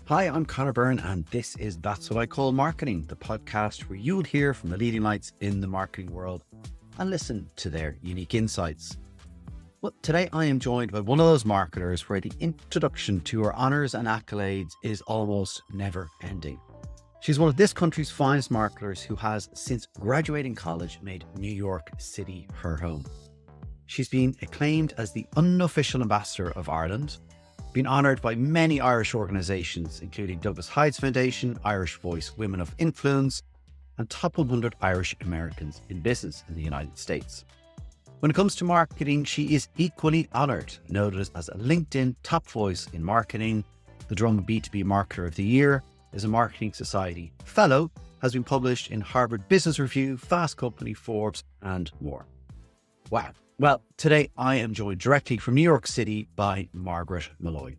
Hi, I'm Conor Byrne, and this is That's What I Call Marketing, the podcast where you'll hear from the leading lights in the marketing world and listen to their unique insights. Well, today I am joined by one of those marketers where the introduction to her honours and accolades is almost never ending. She's one of this country's finest marketers who has, since graduating college, made New York City her home. She's been acclaimed as the unofficial ambassador of Ireland, been honoured by many Irish organisations, including Douglas Hyde's Foundation, Irish Voice Women of Influence, and top 100 Irish Americans in business in the United States. When it comes to marketing, she is equally honoured, noted as a LinkedIn top voice in marketing, the Drum B2B Marketer of the Year, is a Marketing Society Fellow, has been published in Harvard Business Review, Fast Company, Forbes, and more. Wow. Well, today I am joined directly from New York City by Margaret Molloy.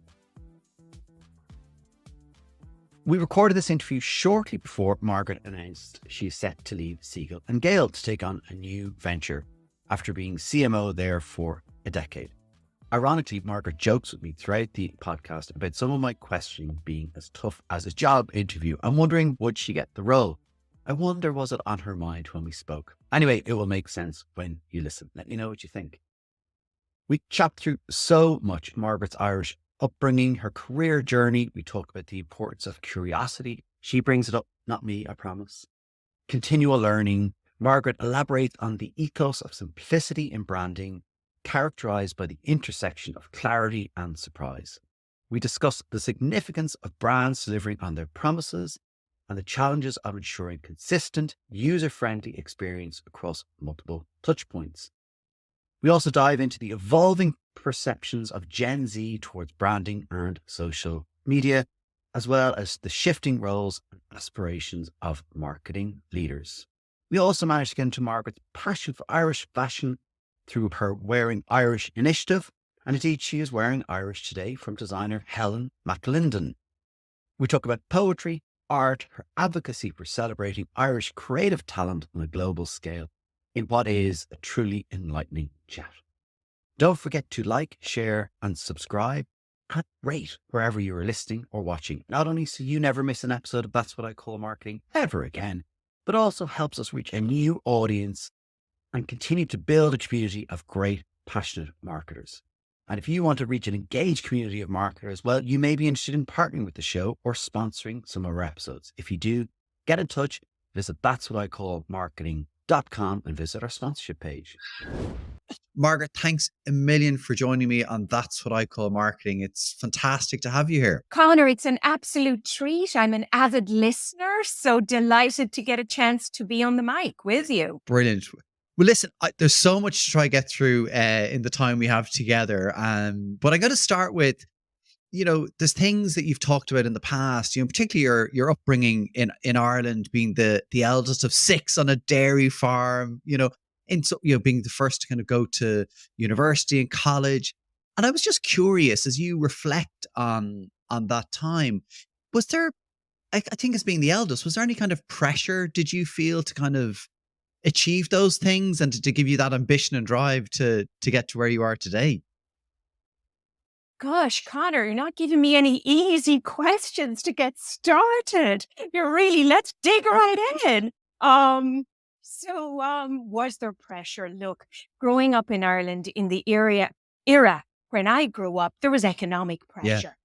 We recorded this interview shortly before Margaret announced she is set to leave Siegel and Gale to take on a new venture after being CMO there for a decade. Ironically, Margaret jokes with me throughout the podcast about some of my questioning being as tough as a job interview. I'm wondering, would she get the role? I wonder, was it on her mind when we spoke? Anyway, it will make sense when you listen. Let me know what you think. We chopped through so much: Margaret's Irish upbringing, her career journey. We talk about the importance of curiosity. She brings it up, not me, I promise. Continual learning. Margaret elaborates on the ethos of simplicity in branding, characterized by the intersection of clarity and surprise. We discuss the significance of brands delivering on their promises and the challenges of ensuring consistent, user-friendly experience across multiple touchpoints. We also dive into the evolving perceptions of Gen Z towards branding and social media, as well as the shifting roles and aspirations of marketing leaders. We also managed to get into Margaret's passion for Irish fashion through her Wearing Irish initiative, and indeed she is wearing Irish today from designer Helen McLinden. We talk about poetry, art, her advocacy for celebrating Irish creative talent on a global scale in what is a truly enlightening chat. Don't forget to like, share, and subscribe, and rate wherever you are listening or watching, not only so you never miss an episode of That's What I Call Marketing ever again, but also helps us reach a new audience and continue to build a community of great, passionate marketers. And if you want to reach an engaged community of marketers, well, you may be interested in partnering with the show or sponsoring some of our episodes. If you do, get in touch, visit that'swhatIcallmarketing.com and visit our sponsorship page. Margaret, thanks a million for joining me on That's What I Call Marketing. It's fantastic to have you here. Conor, it's an absolute treat. I'm an avid listener, so delighted to get a chance to be on the mic with you. Brilliant. Well, listen, there's so much to try to get through in the time we have together. But I got to start with, there's things that you've talked about in the past, particularly your upbringing in Ireland, being the eldest of six on a dairy farm, being the first to kind of go to university and college. And I was just curious, as you reflect on that time, was there, I think as being the eldest, was there any kind of pressure did you feel to kind of achieve those things and to give you that ambition and drive to get to where you are today? Gosh, Conor, you're not giving me any easy questions to get started. Let's dig right in. Was there pressure? Look, growing up in Ireland in the era when I grew up, there was economic pressure.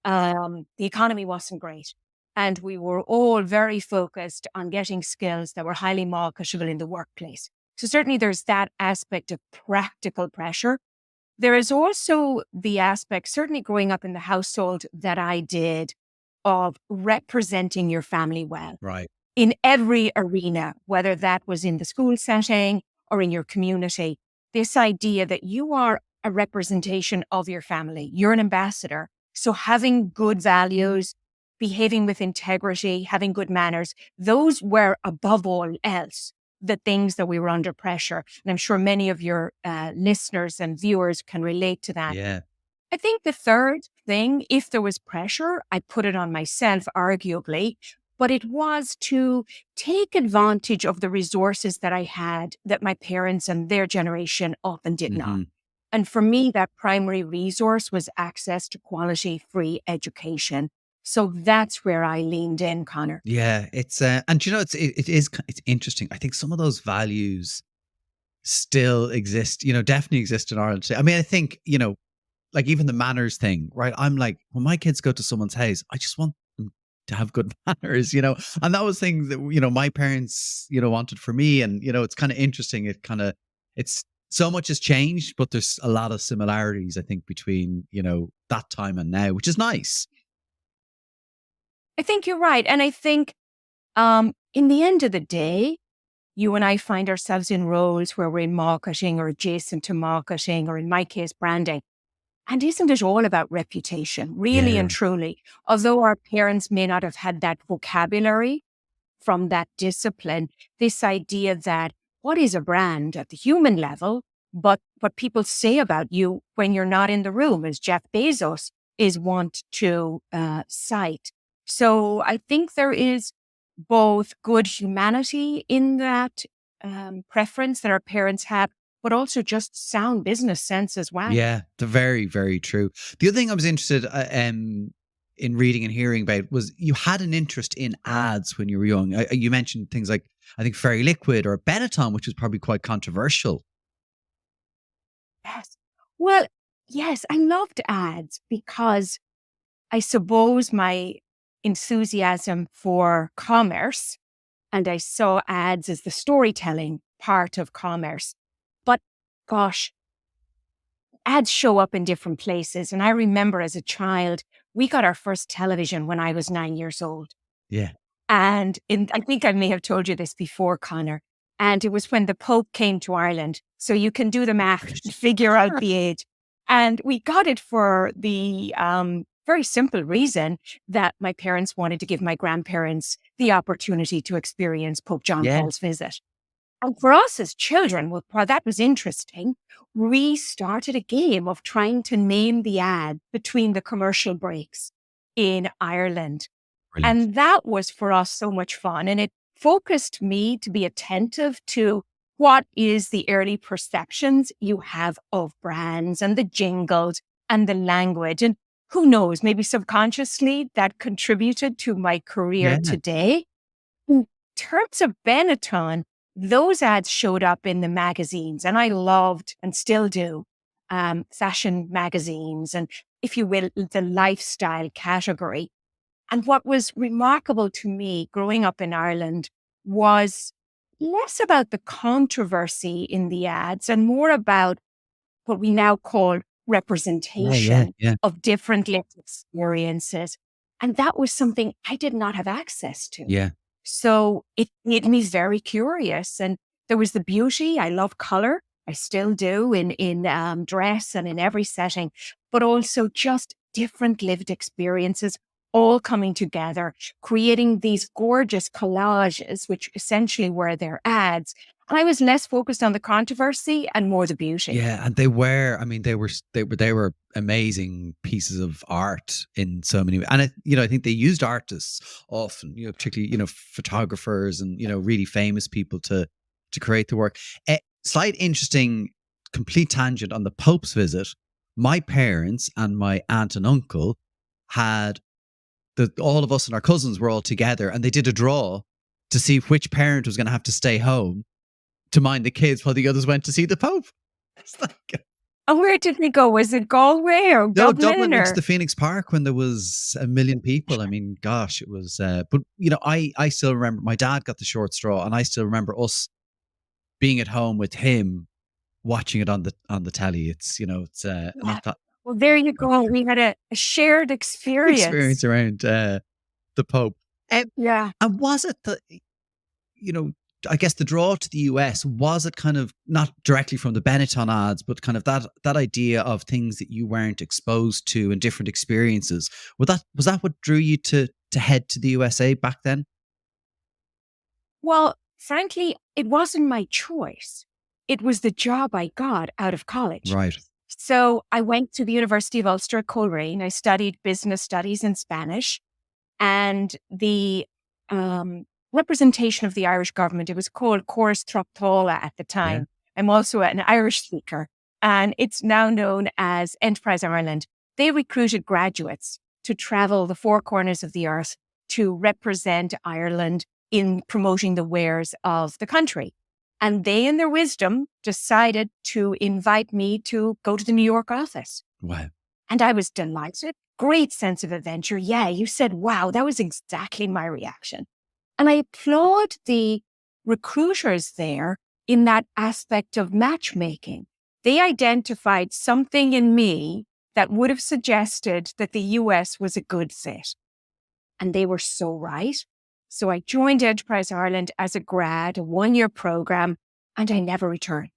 The economy wasn't great. And we were all very focused on getting skills that were highly marketable in the workplace. So certainly there's that aspect of practical pressure. There is also the aspect, certainly growing up in the household that I did, of representing your family well. Right. In every arena, whether that was in the school setting or in your community, this idea that you are a representation of your family. You're an ambassador. So having good values, behaving with integrity, having good manners, those were above all else the things that we were under pressure. And I'm sure many of your listeners and viewers can relate to that. Yeah. I think the third thing, if there was pressure, I put it on myself, arguably, but it was to take advantage of the resources that I had that my parents and their generation often did not. And for me, that primary resource was access to quality free education. So that's where I leaned in, Connor. Yeah, it's and it's interesting. I think some of those values still exist, definitely exist in Ireland today. I mean, I think, like even the manners thing, right? I'm like, when my kids go to someone's house, I just want them to have good manners. And that was things that, my parents, wanted for me. And, it's kind of interesting. It's so much has changed, but there's a lot of similarities, I think, between, that time and now, which is nice. I think you're right. And I think in the end of the day, you and I find ourselves in roles where we're in marketing or adjacent to marketing, or in my case, branding. And isn't it all about reputation, really Yeah. and truly? Although our parents may not have had that vocabulary from that discipline, this idea that what is a brand at the human level, but what people say about you when you're not in the room, as Jeff Bezos is wont to cite. So I think there is both good humanity in that preference that our parents have, but also just sound business sense as well. Yeah, they're very, very true. The other thing I was interested in reading and hearing about was you had an interest in ads when you were young. You mentioned things like, I think, Fairy Liquid or Benetton, which was probably quite controversial. Yes. Well, yes, I loved ads because I suppose my enthusiasm for commerce, and I saw ads as the storytelling part of commerce. But gosh, ads show up in different places. And I remember as a child, we got our first television when I was 9 years old. Yeah. And I think I may have told you this before, Connor. And it was when the Pope came to Ireland. So you can do the math and figure out the age. And we got it for the very simple reason that my parents wanted to give my grandparents the opportunity to experience Pope John Yeah. Paul's visit. And for us as children, while that was interesting, we started a game of trying to name the ad between the commercial breaks in Ireland. Brilliant. And that was for us so much fun. And it focused me to be attentive to what is the early perceptions you have of brands and the jingles and the language. And who knows, maybe subconsciously that contributed to my career Yeah. today. In terms of Benetton, those ads showed up in the magazines, and I loved and still do fashion magazines and, if you will, the lifestyle category. And what was remarkable to me growing up in Ireland was less about the controversy in the ads and more about what we now call representation of different lived experiences. And that was something I did not have access to. Yeah. So it made me very curious. And there was the beauty. I love color. I still do in dress and in every setting, but also just different lived experiences all coming together, creating these gorgeous collages, which essentially were their ads. And I was less focused on the controversy and more the beauty. Yeah, and they were amazing pieces of art in so many ways. And I think they used artists often, particularly photographers and really famous people to create the work. Slight interesting, complete tangent on the Pope's visit. My parents and my aunt and uncle had all of us and our cousins were all together, and they did a draw to see which parent was going to have to stay home to mind the kids while the others went to see the Pope. It's like, and where did we go? Was it Galway or no, Dublin? Went to the Phoenix Park when there was 1 million people. I mean, gosh, it was. But I still remember my dad got the short straw, and I still remember us being at home with him, watching it on the telly. It's not that. Well, there you go. We had a shared experience Around the Pope. Yeah. And was it I guess the draw to the US, was it kind of not directly from the Benetton ads, but kind of that idea of things that you weren't exposed to and different experiences? Was that what drew you to head to the USA back then? Well, frankly, it wasn't my choice. It was the job I got out of college. Right. So I went to the University of Ulster at Coleraine. I studied business studies in Spanish, and the representation of the Irish government, it was called Chorus Tráchtála at the time. Yeah. I'm also an Irish speaker, and it's now known as Enterprise Ireland. They recruited graduates to travel the four corners of the earth to represent Ireland in promoting the wares of the country. And they, in their wisdom, decided to invite me to go to the New York office. Wow. And I was delighted. Great sense of adventure. Yeah, you said, wow, that was exactly my reaction. And I applaud the recruiters there in that aspect of matchmaking. They identified something in me that would have suggested that the US was a good fit. And they were so right. So I joined Enterprise Ireland as a grad, a one-year program, and I never returned.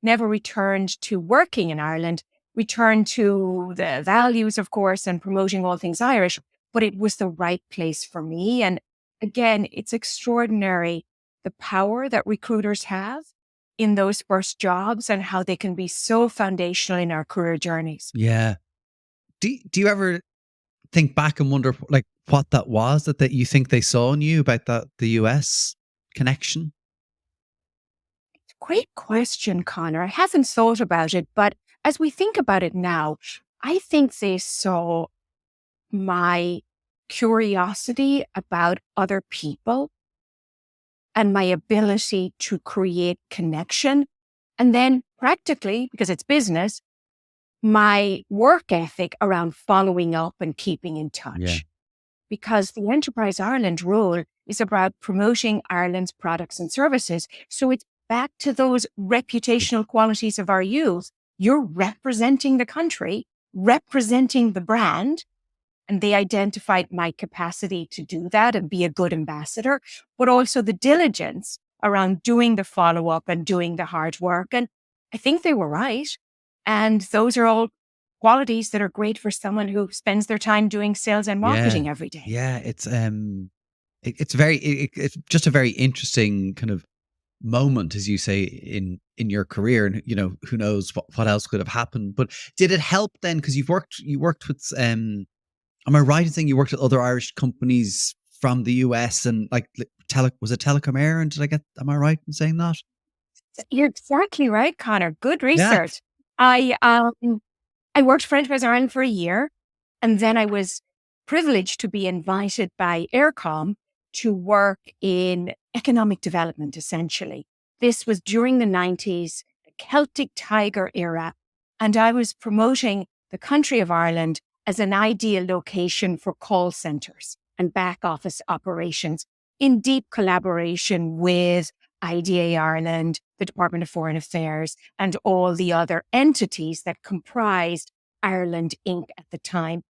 Never returned to working in Ireland, returned to the values, of course, and promoting all things Irish, but it was the right place for me. And again, it's extraordinary the power that recruiters have in those first jobs and how they can be so foundational in our career journeys. Yeah. Do you ever think back and wonder like what that was that you think they saw in you about the US connection? Great question, Connor. I haven't thought about it, but as we think about it now, I think they saw my curiosity about other people and my ability to create connection. And then practically, because it's business, my work ethic around following up and keeping in touch. Yeah. Because the Enterprise Ireland role is about promoting Ireland's products and services. So it's back to those reputational qualities of our youth. You're representing the country, representing the brand. And they identified my capacity to do that and be a good ambassador, but also the diligence around doing the follow-up and doing the hard work. And I think they were right. And those are all qualities that are great for someone who spends their time doing sales and marketing every day. Yeah, it's just a very interesting kind of moment, as you say, in your career, and who knows what else could have happened. But did it help then? Because you worked with am I right in saying you worked at other Irish companies from the US and was it Telecom Air? And am I right in saying that? You're exactly right, Connor. Good research. Yeah. I worked for Enterprise Ireland for a year, and then I was privileged to be invited by Aircom to work in economic development, essentially. This was during the 90s, the Celtic Tiger era, and I was promoting the country of Ireland as an ideal location for call centers and back office operations in deep collaboration with IDA Ireland, the Department of Foreign Affairs, and all the other entities that comprised Ireland Inc. at the time.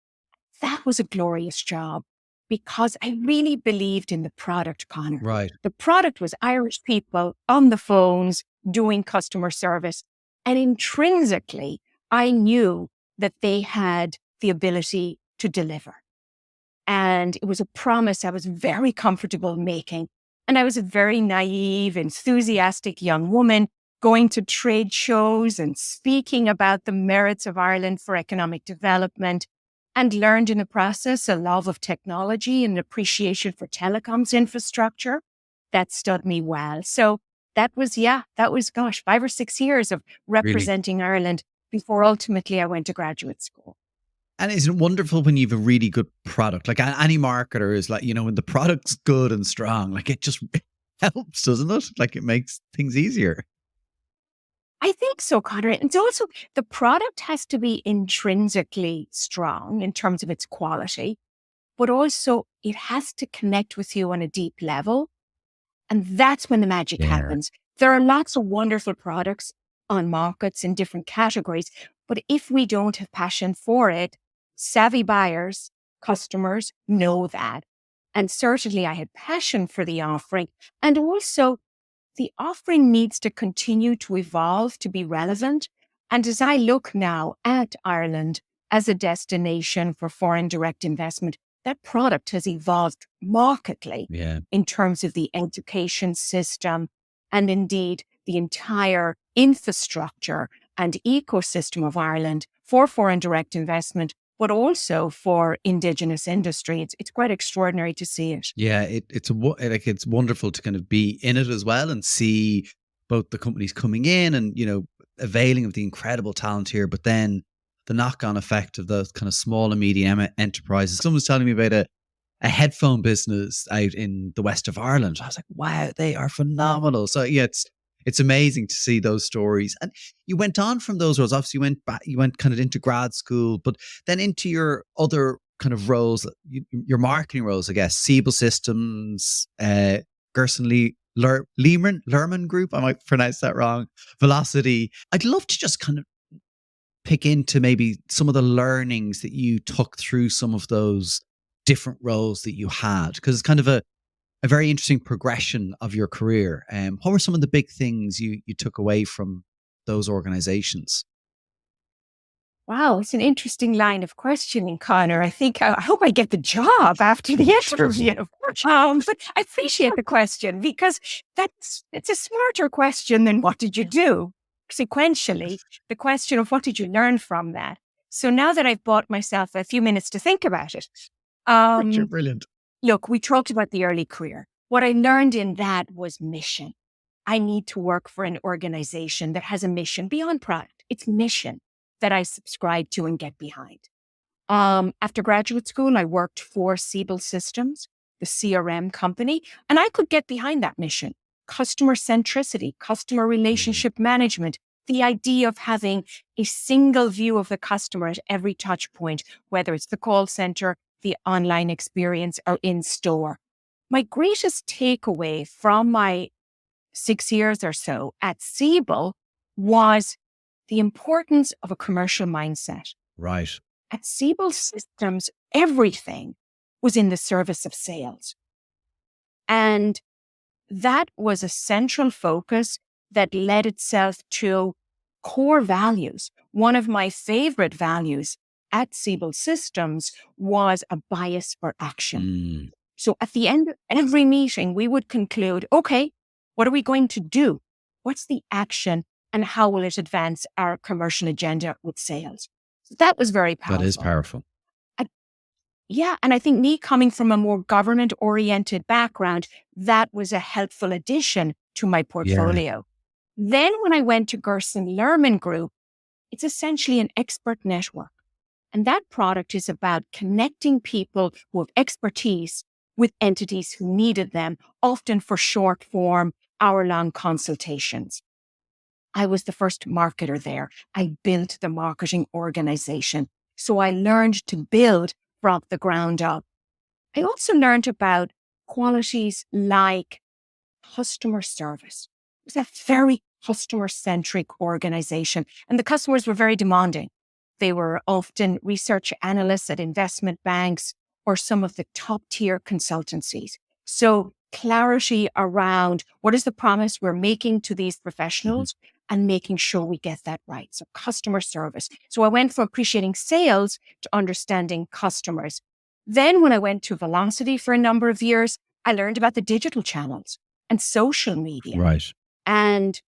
That was a glorious job because I really believed in the product, Connor. Right. The product was Irish people on the phones doing customer service. And intrinsically, I knew that they had the ability to deliver. And it was a promise I was very comfortable making. And I was a very naive, enthusiastic young woman going to trade shows and speaking about the merits of Ireland for economic development, and learned in the process a love of technology and appreciation for telecoms infrastructure that stood me well. So that was 5 or 6 years of representing Ireland before ultimately I went to graduate school. And isn't it wonderful when you have a really good product? Like any marketer is like, when the product's good and strong, like it just helps, doesn't it? Like it makes things easier. I think so, Connor. And also the product has to be intrinsically strong in terms of its quality, but also it has to connect with you on a deep level. And that's when the magic happens. There are lots of wonderful products on markets in different categories, but if we don't have passion for it, savvy buyers, customers know that. And certainly I had passion for the offering. And also the offering needs to continue to evolve to be relevant. And as I look now at Ireland as a destination for foreign direct investment, that product has evolved markedly in terms of the education system and indeed the entire infrastructure and ecosystem of Ireland for foreign direct investment, but also for Indigenous industry. It's quite extraordinary to see it. Yeah, it's wonderful to kind of be in it as well and see both the companies coming in and, availing of the incredible talent here, but then the knock-on effect of those kind of small and medium enterprises. Someone was telling me about a headphone business out in the west of Ireland. I was like, wow, they are phenomenal. So yeah, it's amazing to see those stories. And you went on from those roles. Obviously, you went kind of into grad school, but then into your other kind of roles, your marketing roles, I guess, Siebel Systems, Gerson Lerman Group. I might pronounce that wrong. Velocity. I'd love to just kind of pick into maybe some of the learnings that you took through some of those different roles that you had, because it's kind of a very interesting progression of your career. What were some of the big things you took away from those organizations? Wow, it's an interesting line of questioning, Connor. I hope I get the job after the interview. But I appreciate the question because it's a smarter question than what did you do? Sequentially, the question of what did you learn from that? So now that I've bought myself a few minutes to think about it, Brilliant. Look, we talked about the early career. What I learned in that was mission. I need to work for an organization that has a mission beyond product. It's mission that I subscribe to and get behind. After graduate school, I worked for Siebel Systems, the CRM company, and I could get behind that mission. Customer centricity, customer relationship management, the idea of having a single view of the customer at every touch point, whether it's the call center, the online experience, or in store. My greatest takeaway from my 6 years or so at Siebel was the importance of a commercial mindset. Right. At Siebel Systems, everything was in the service of sales. And that was a central focus that led itself to core values. One of my favorite values at Siebel Systems was a bias for action. So at the end of every meeting, we would conclude, okay, what are we going to do? What's the action and how will it advance our commercial agenda with sales? So that was very powerful. That is powerful. And I think me coming from a more government-oriented background, that was a helpful addition to my portfolio. Yeah. Then when I went to Gerson Lerman Group, it's essentially an expert network. And that product is about connecting people who have expertise with entities who needed them, often for short form, hour-long consultations. I was the first marketer there. I built the marketing organization. So I learned to build from the ground up. I also learned about qualities like customer service. It was a very customer-centric organization, and the customers were very demanding. They were often research analysts at investment banks or some of the top-tier consultancies. So clarity around what is the promise we're making to these professionals and making sure we get that right. So customer service. So I went from appreciating sales to understanding customers. Then when I went to Velocity for a number of years, I learned about the digital channels and social media. Right. And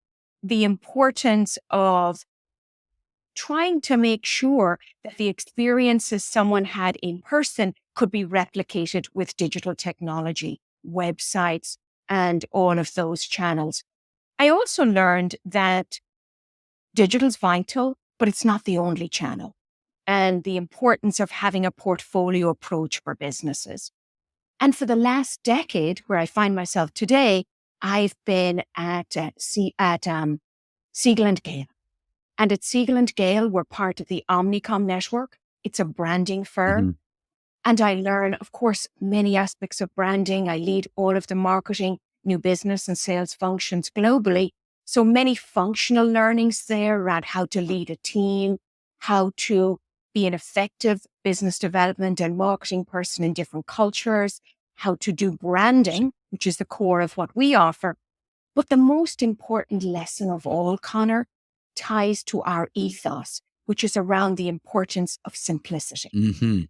the importance of trying to make sure that the experiences someone had in person could be replicated with digital technology, websites, and all of those channels. I also learned that digital is vital, but it's not the only channel, and the importance of having a portfolio approach for businesses. And for the last decade, where I find myself today, I've been at Siegel & Gale. And at Siegel & Gale, we're part of the Omnicom network. It's a branding firm. And I learn, of course, many aspects of branding. I lead all of the marketing, new business and sales functions globally. So many functional learnings there around how to lead a team, how to be an effective business development and marketing person in different cultures, how to do branding, which is the core of what we offer. But the most important lesson of all, Connor, ties to our ethos, which is around the importance of simplicity.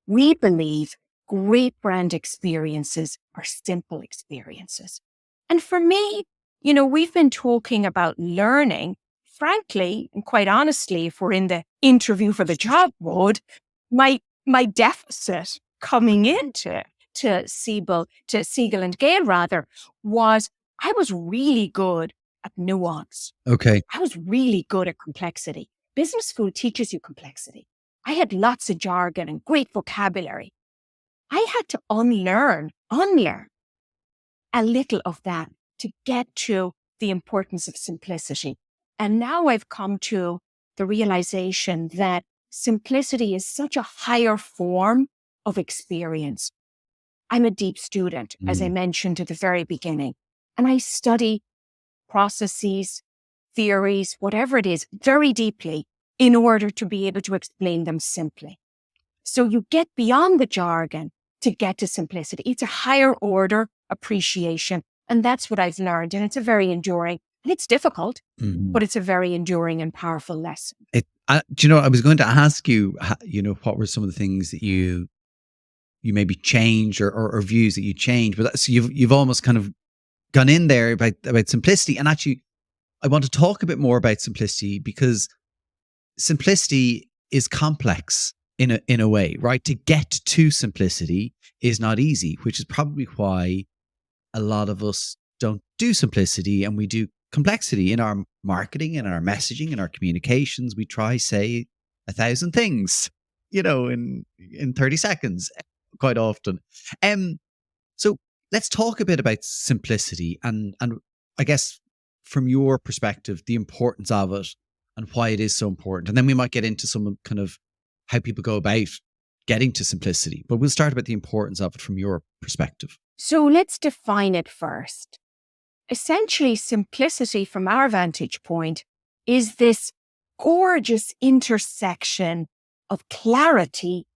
We believe great brand experiences are simple experiences. And for me, we've been talking about learning. Frankly, and quite honestly, if we're in the interview for the job mode, my deficit coming into Siegel & Gale rather, was I was really good at nuance. Okay. I was really good at complexity. business school teaches you complexity. I had lots of jargon and great vocabulary. I had to unlearn a little of that to get to the importance of simplicity. And now I've come to the realization that simplicity is such a higher form of experience. I'm a deep student, as I mentioned at the very beginning, and I study processes, theories, whatever it is, very deeply in order to be able to explain them simply. So you get beyond the jargon to get to simplicity. It's a higher order appreciation. And that's what I've learned. And it's a very enduring, and it's difficult, but it's a very enduring and powerful lesson. Do you know, I was going to ask you, what were some of the things that you maybe changed or views that you changed, but so you've almost kind of gone in there about simplicity. And actually, I want to talk a bit more about simplicity, because simplicity is complex in a way, right? To get to simplicity is not easy, which is probably why a lot of us don't do simplicity and we do complexity in our marketing, in our messaging, in our communications. We try say 1,000 things, in 30 seconds quite often. So let's talk a bit about simplicity and I guess from your perspective, the importance of it and why it is so important. And then we might get into some kind of how people go about getting to simplicity. But we'll start about the importance of it from your perspective. So let's define it first. Essentially, simplicity from our vantage point is this gorgeous intersection of clarity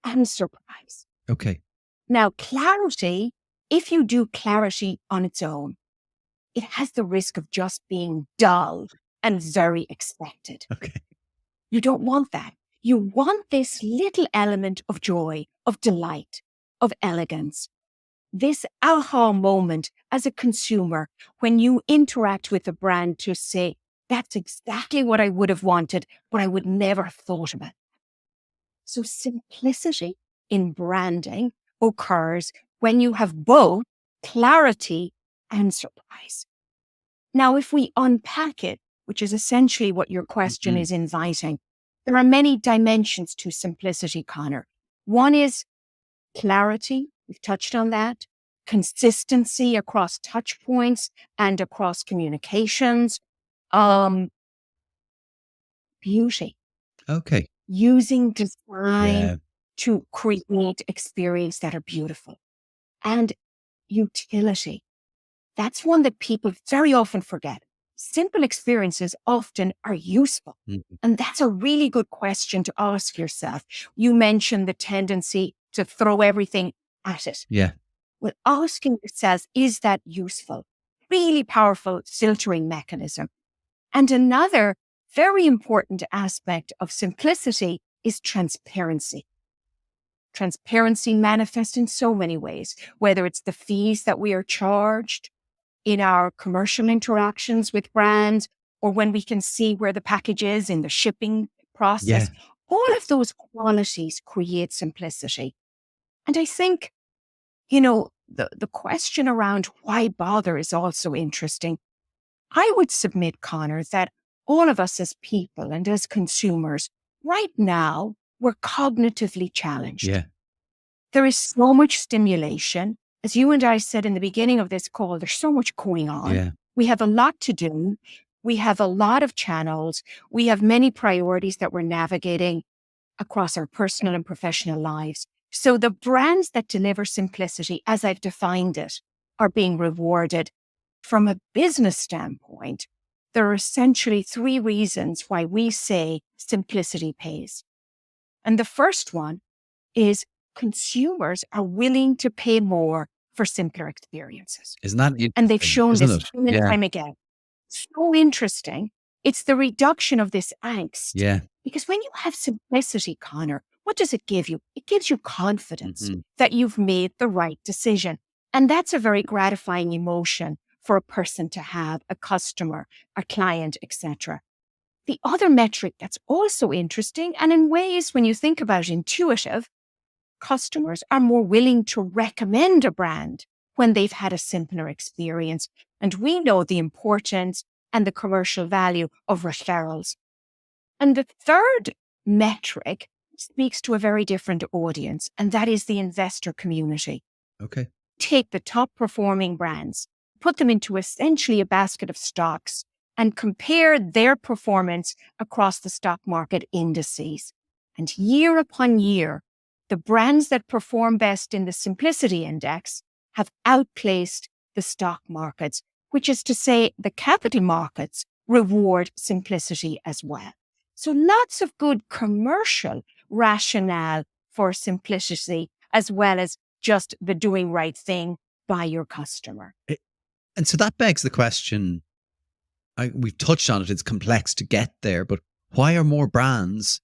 and surprise. Okay. Now, clarity, if you do clarity on its own, it has the risk of just being dull and very expected. Okay. You don't want that. You want this little element of joy, of delight, of elegance. This aha moment as a consumer when you interact with a brand to say, that's exactly what I would have wanted, but I would never have thought about. So simplicity in branding occurs when you have both clarity and surprise. Now, if we unpack it, which is essentially what your question is inviting, there are many dimensions to simplicity, Connor. One is clarity. We've touched on that. Consistency across touch points and across communications. Beauty. Okay. Using design to create experiences that are beautiful. And utility. That's one that people very often forget. Simple experiences often are useful. And that's a really good question to ask yourself. You mentioned the tendency to throw everything at it. Yeah. Well, asking yourself, is that useful? Really powerful filtering mechanism. And another very important aspect of simplicity is transparency. Transparency manifests in so many ways, whether it's the fees that we are charged in our commercial interactions with brands, or when we can see where the package is in the shipping process. Yeah. All of those qualities create simplicity. And I think, the question around why bother is also interesting. I would submit, Connor, that all of us as people and as consumers right now, we're cognitively challenged. Yeah. There is so much stimulation. As you and I said in the beginning of this call, there's so much going on. Yeah. We have a lot to do. We have a lot of channels. We have many priorities that we're navigating across our personal and professional lives. So the brands that deliver simplicity, as I've defined it, are being rewarded. From a business standpoint, there are essentially 3 reasons why we say simplicity pays. And the first one is consumers are willing to pay more for simpler experiences. Isn't that interesting? And they've shown this time and Yeah. time again. So interesting. It's the reduction of this angst. Yeah. Because when you have simplicity, Connor, what does it give you? It gives you confidence that you've made the right decision. And that's a very gratifying emotion for a person to have, a customer, a client, etc. The other metric that's also interesting, and in ways, when you think about it, intuitive, customers are more willing to recommend a brand when they've had a simpler experience. And we know the importance and the commercial value of referrals. And the third metric speaks to a very different audience, and that is the investor community. Okay. Take the top performing brands, put them into essentially a basket of stocks, and compare their performance across the stock market indices. And year upon year, the brands that perform best in the Simplicity Index have outplaced the stock markets, which is to say the capital markets reward simplicity as well. So lots of good commercial rationale for simplicity, as well as just the doing right thing by your customer. And so that begs the question, we've touched on it, it's complex to get there, but why are more brands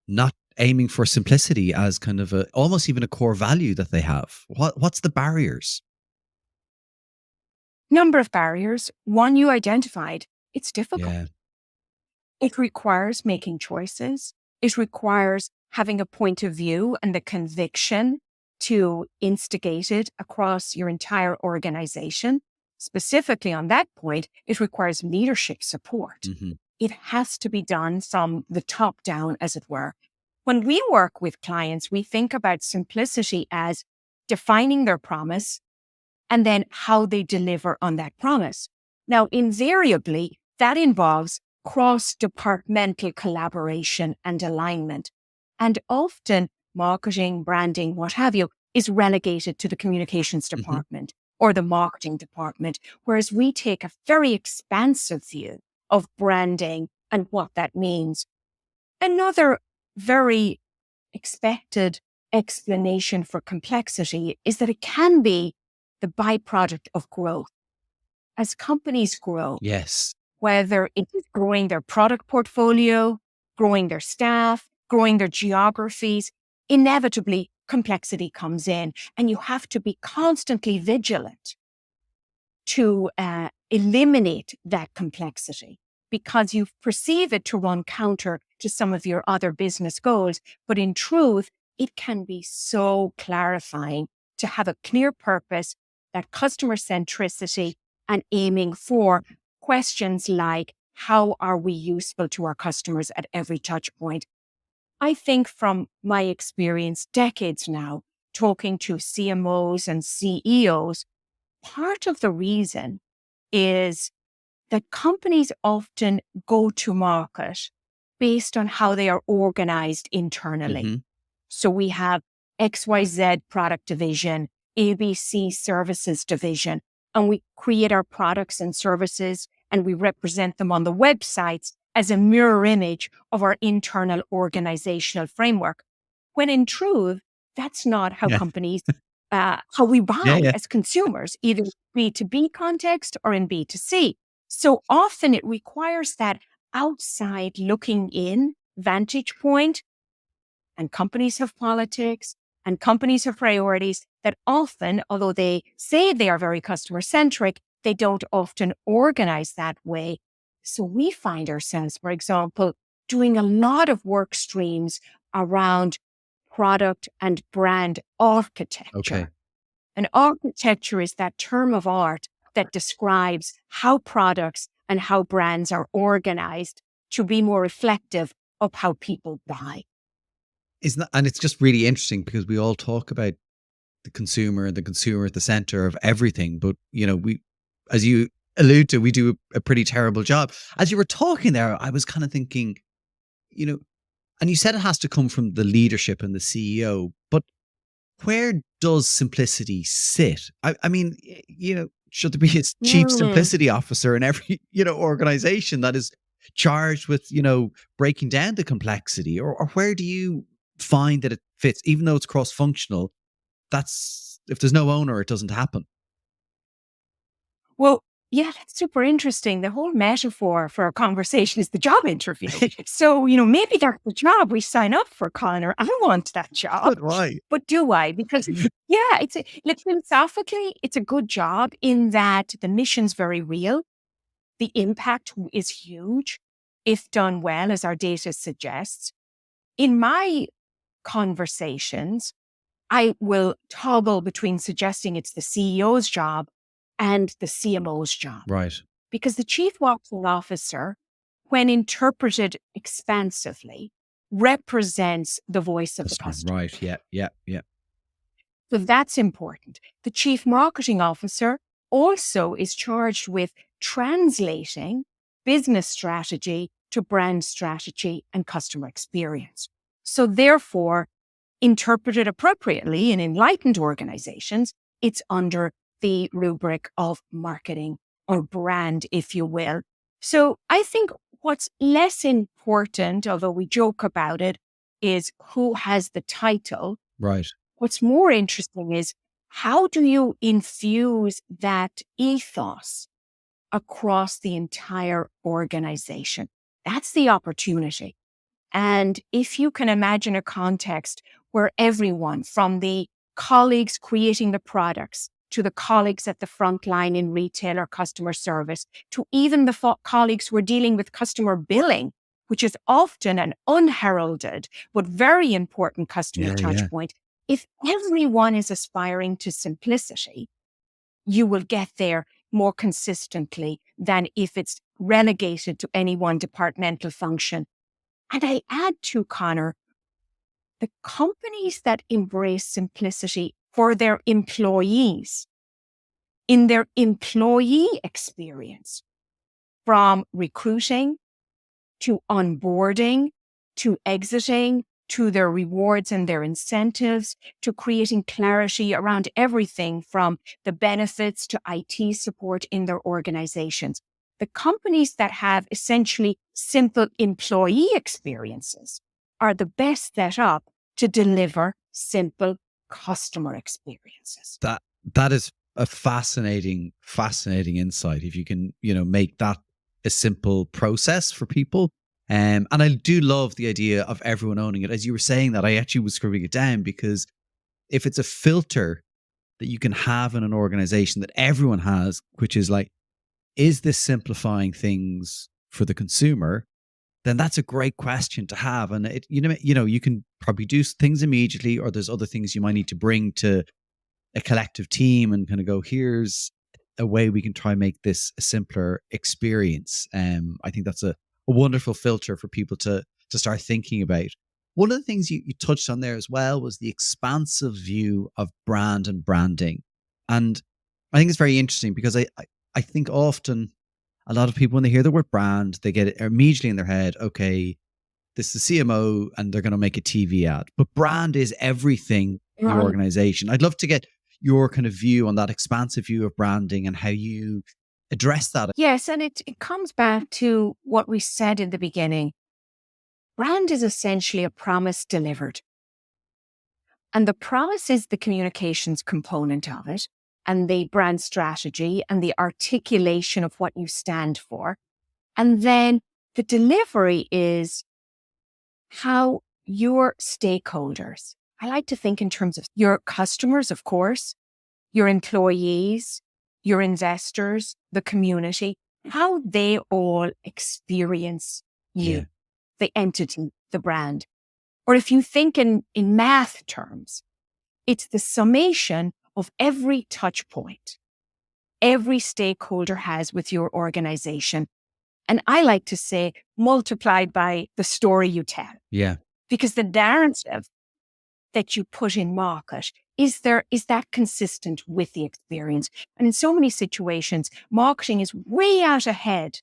not aiming for simplicity as kind of almost even a core value that they have? What's the barriers? Number of barriers. One you identified, it's difficult. Yeah. It requires making choices. It requires having a point of view and the conviction to instigate it across your entire organization. Specifically on that point, it requires leadership support. Mm-hmm. It has to be done from the top down, as it were. When we work with clients, we think about simplicity as defining their promise and then how they deliver on that promise. Now, invariably, that involves cross-departmental collaboration and alignment. And often marketing, branding, what have you, is relegated to the communications department or the marketing department, whereas we take a very expansive view of branding and what that means. Another very expected explanation for complexity is that it can be the byproduct of growth. As companies grow, Yes, whether it is growing their product portfolio, growing their staff, growing their geographies, inevitably complexity comes in, and you have to be constantly vigilant to eliminate that complexity because you perceive it to run counter to some of your other business goals. But in truth, it can be so clarifying to have a clear purpose, that customer centricity, and aiming for questions like, how are we useful to our customers at every touch point? I think from my experience, decades now, talking to CMOs and CEOs, part of the reason is that companies often go to market based on how they are organized internally. Mm-hmm. So we have XYZ product division, ABC services division, and we create our products and services and we represent them on the websites as a mirror image of our internal organizational framework. When in truth, that's not how companies, how we buy as consumers, either B2B context or in B2C. So often it requires that outside looking in vantage point, and companies have politics and companies have priorities that often, although they say they are very customer centric, they don't often organize that way. So we find ourselves, for example, doing a lot of work streams around product and brand architecture. Okay. And architecture is that term of art that describes how products and how brands are organized to be more reflective of how people buy. And it's just really interesting because we all talk about the consumer at the center of everything. But, we, as you allude to, we do a pretty terrible job. As you were talking there, I was kind of thinking, and you said it has to come from the leadership and the CEO, but where does simplicity sit? I mean, should there be a chief simplicity officer in every, organization that is charged with, breaking down the complexity? Or where do you find that it fits, even though it's cross-functional? That's, if there's no owner, it doesn't happen. Well, yeah, that's super interesting. The whole metaphor for a conversation is the job interview. So, maybe that's the job we sign up for, Connor. I want that job. But why? But do I? Because, philosophically, it's a good job in that the mission's very real. The impact is huge if done well, as our data suggests. In my conversations, I will toggle between suggesting it's the CEO's job and the CMO's job. Right. Because the chief marketing officer, when interpreted expansively, represents the voice of the That's customer. right. Yeah. So that's important. The chief marketing officer also is charged with translating business strategy to brand strategy and customer experience. So therefore, interpreted appropriately in enlightened organizations, it's under the rubric of marketing or brand, if you will. So I think what's less important, although we joke about it, is who has the title. Right. What's more interesting is how do you infuse that ethos across the entire organization? That's the opportunity. And if you can imagine a context where everyone, from the colleagues creating the products to the colleagues at the front line in retail or customer service, to even the colleagues who are dealing with customer billing, which is often an unheralded but very important customer touch point. If everyone is aspiring to simplicity, you will get there more consistently than if it's relegated to any one departmental function. And I add to, Connor, the companies that embrace simplicity for their employees in their employee experience, from recruiting to onboarding to exiting to their rewards and their incentives, to creating clarity around everything from the benefits to IT support in their organizations. The companies that have essentially simple employee experiences are the best set up to deliver simple customer experiences. That is a fascinating insight. If you can, make that a simple process for people. And I do love the idea of everyone owning it. As you were saying that, I actually was scribbling it down, because if it's a filter that you can have in an organization that everyone has, which is like, is this simplifying things for the consumer? Then that's a great question to have. And it, you can probably do things immediately, or there's other things you might need to bring to a collective team and kind of go, here's a way we can try and make this a simpler experience. I think that's a wonderful filter for people to start thinking about. One of the things you touched on there as well was the expansive view of brand and branding. And I think it's very interesting, because I think often a lot of people, when they hear the word brand, they get it immediately in their head, okay, this is the CMO and they're going to make a TV ad. But brand is everything in the organization. I'd love to get your kind of view on that expansive view of branding and how you address that. Yes, and it comes back to what we said in the beginning. Brand is essentially a promise delivered. And the promise is the communications component of it, and the brand strategy and the articulation of what you stand for. And then the delivery is how your stakeholders, I like to think in terms of your customers, of course, your employees, your investors, the community, how they all experience you, the entity, the brand. Or if you think in math terms, it's the summation of every touch point every stakeholder has with your organization. And I like to say multiplied by the story you tell. Yeah. Because the narrative that you put in market, is that consistent with the experience? And in so many situations, marketing is way out ahead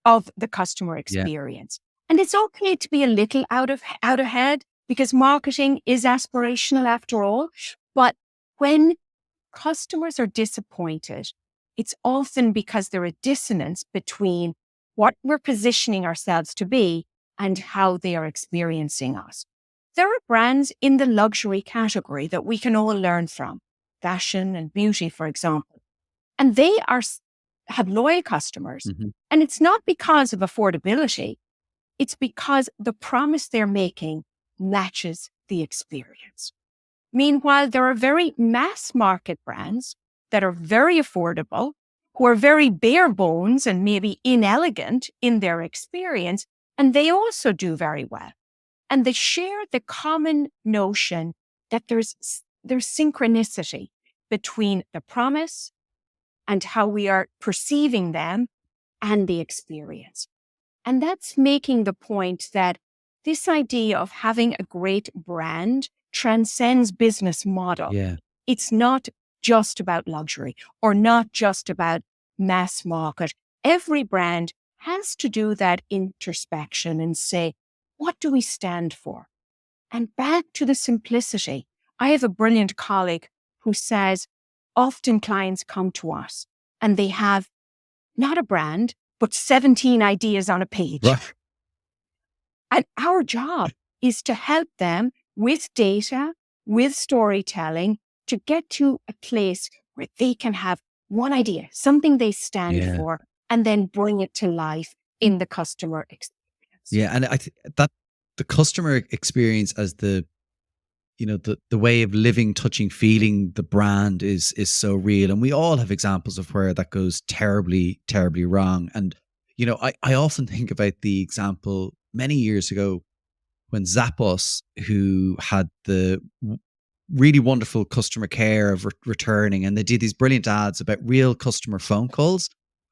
of the customer experience. And it's okay to be a little out ahead, because marketing is aspirational after all. But when customers are disappointed, it's often because there's a dissonance between what we're positioning ourselves to be and how they are experiencing us. There are brands in the luxury category that we can all learn from, fashion and beauty, for example. And they have loyal customers. Mm-hmm. And it's not because of affordability. It's because the promise they're making matches the experience. Meanwhile, there are very mass market brands that are very affordable, who are very bare bones and maybe inelegant in their experience, and they also do very well. And they share the common notion that there's synchronicity between the promise and how we are perceiving them and the experience. And that's making the point that this idea of having a great brand transcends business model. Yeah. It's not just about luxury or not just about mass market. Every brand has to do that introspection and say, what do we stand for? And back to the simplicity. I have a brilliant colleague who says often clients come to us and they have not a brand, but 17 ideas on a page. Right. And our job is to help them with data, with storytelling, to get to a place where they can have one idea, something they stand for, and then bring it to life in the customer experience. Yeah. And I think that the customer experience as the way of living, touching, feeling the brand is so real. And we all have examples of where that goes terribly, terribly wrong. And, I often think about the example many years ago when Zappos, who had the really wonderful customer care of returning, and they did these brilliant ads about real customer phone calls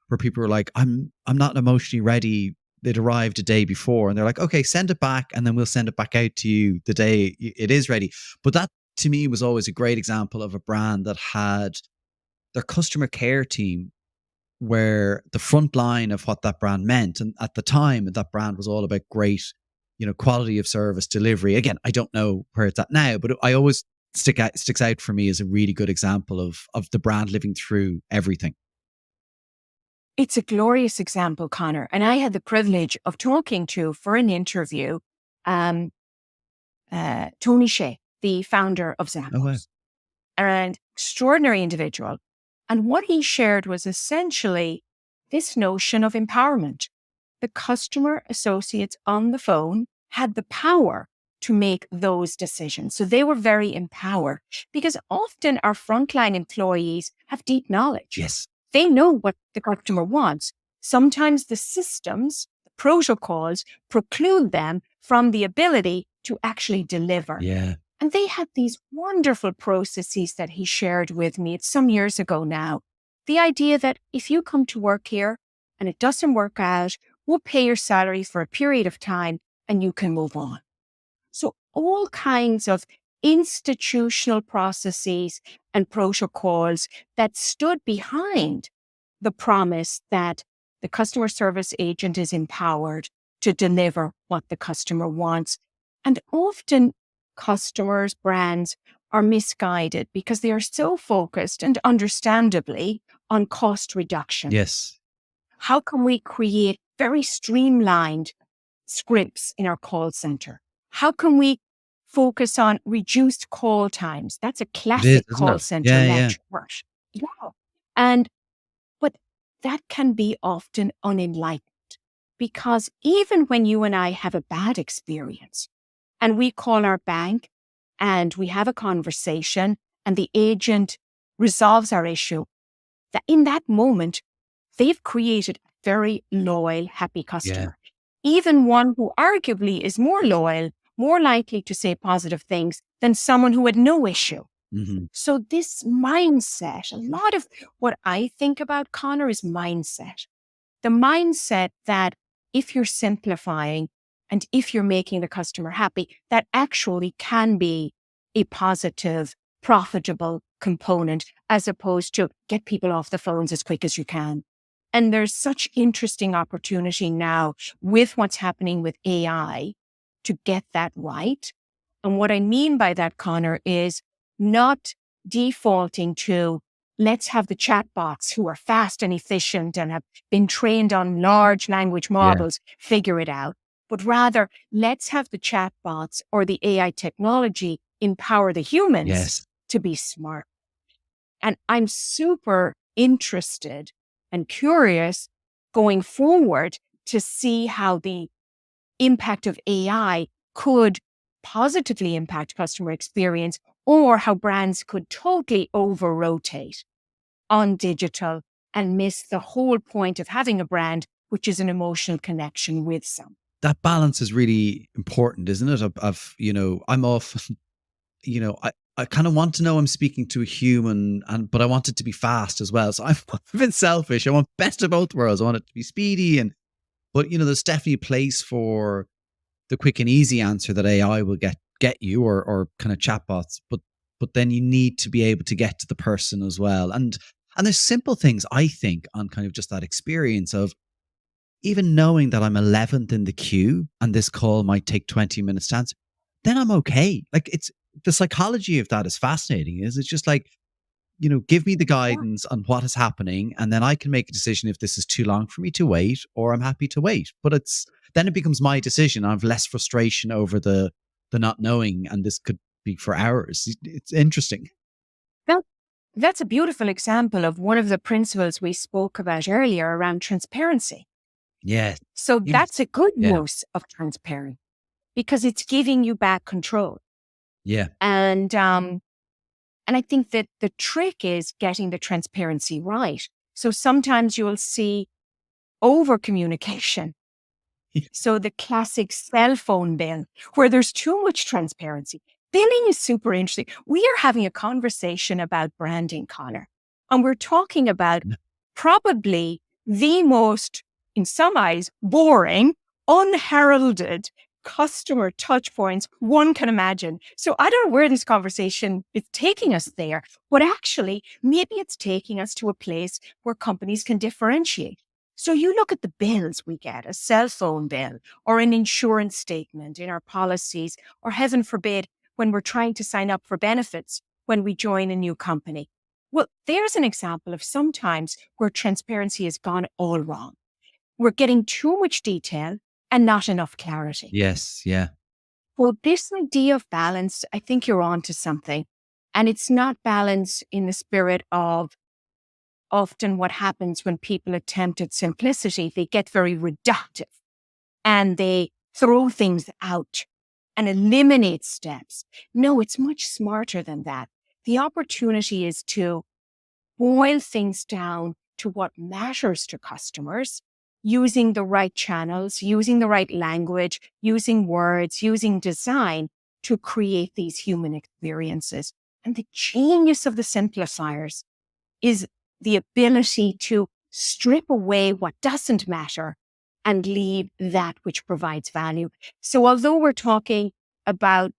where people were like, I'm not emotionally ready. They'd arrived a day before, and they're like, okay, send it back, and then we'll send it back out to you the day it is ready. But that to me was always a great example of a brand that had their customer care team where the front line of what that brand meant. And at the time, that brand was all about great, quality of service, delivery. Again, I don't know where it's at now, but I always sticks out for me as a really good example of the brand living through everything. It's a glorious example, Connor. And I had the privilege of talking to, for an interview, Tony Shea, the founder of Zappos. Oh, wow. An extraordinary individual. And what he shared was essentially this notion of empowerment. The customer associates on the phone had the power to make those decisions. So they were very empowered because often our frontline employees have deep knowledge. Yes. They know what the customer wants. Sometimes the systems, the protocols preclude them from the ability to actually deliver. Yeah. And they had these wonderful processes that he shared with me. It's some years ago now. The idea that if you come to work here and it doesn't work out, we'll pay your salary for a period of time and you can move on. So all kinds of institutional processes and protocols that stood behind the promise that the customer service agent is empowered to deliver what the customer wants. And often customers, brands are misguided because they are so focused, and understandably, on cost reduction. Yes. How can we create very streamlined scripts in our call center? How can we focus on reduced call times? That's a classic call center network. Yeah. But that can be often unenlightened because even when you and I have a bad experience and we call our bank and we have a conversation and the agent resolves our issue, that in that moment, they've created a very loyal, happy customer. Even one who arguably is more loyal, more likely to say positive things than someone who had no issue. Mm-hmm. So this mindset, a lot of what I think about, Connor, is mindset. The mindset that if you're simplifying and if you're making the customer happy, that actually can be a positive, profitable component as opposed to get people off the phones as quick as you can. And there's such interesting opportunity now with what's happening with AI to get that right. And what I mean by that, Connor, is not defaulting to let's have the chatbots who are fast and efficient and have been trained on large language models figure it out, but rather let's have the chatbots or the AI technology empower the humans to be smart. And I'm super interested and curious going forward to see how the impact of AI could positively impact customer experience or how brands could totally over-rotate on digital and miss the whole point of having a brand, which is an emotional connection with someone. That balance is really important, isn't it? Of I'm off, I kind of want to know I'm speaking to a human, but I want it to be fast as well. So I've been selfish. I want best of both worlds. I want it to be speedy and But, there's definitely a place for the quick and easy answer that AI will get you, or kind of chatbots. But then you need to be able to get to the person as well. And there's simple things, I think, on kind of just that experience of even knowing that I'm 11th in the queue and this call might take 20 minutes to answer, then I'm okay. Like, it's the psychology of that is fascinating. It's just like, give me the guidance on what is happening, and then I can make a decision if this is too long for me to wait or I'm happy to wait. But then it becomes my decision. I have less frustration over the not knowing, and this could be for hours. It's interesting. That's a beautiful example of one of the principles we spoke about earlier around transparency. Yeah. So that's a good use of transparency because it's giving you back control. Yeah. And I think that the trick is getting the transparency right. So sometimes you'll see over communication. So the classic cell phone bill where there's too much transparency. Billing is super interesting. We are having a conversation about branding, Connor, and we're talking about probably the most, in some eyes, boring, unheralded customer touch points one can imagine. So I don't know where this conversation is taking us there, but actually maybe it's taking us to a place where companies can differentiate. So you look at the bills we get, a cell phone bill or an insurance statement in our policies, or heaven forbid, when we're trying to sign up for benefits when we join a new company. Well, there's an example of sometimes where transparency has gone all wrong. We're getting too much detail and not enough clarity. Yes, yeah. Well, this idea of balance, I think you're onto something. And it's not balance in the spirit of often what happens when people attempt at simplicity. They get very reductive and they throw things out and eliminate steps. No, it's much smarter than that. The opportunity is to boil things down to what matters to customers, using the right channels, using the right language, using words, using design to create these human experiences. And the genius of the simplifiers is the ability to strip away what doesn't matter and leave that which provides value. So although we're talking about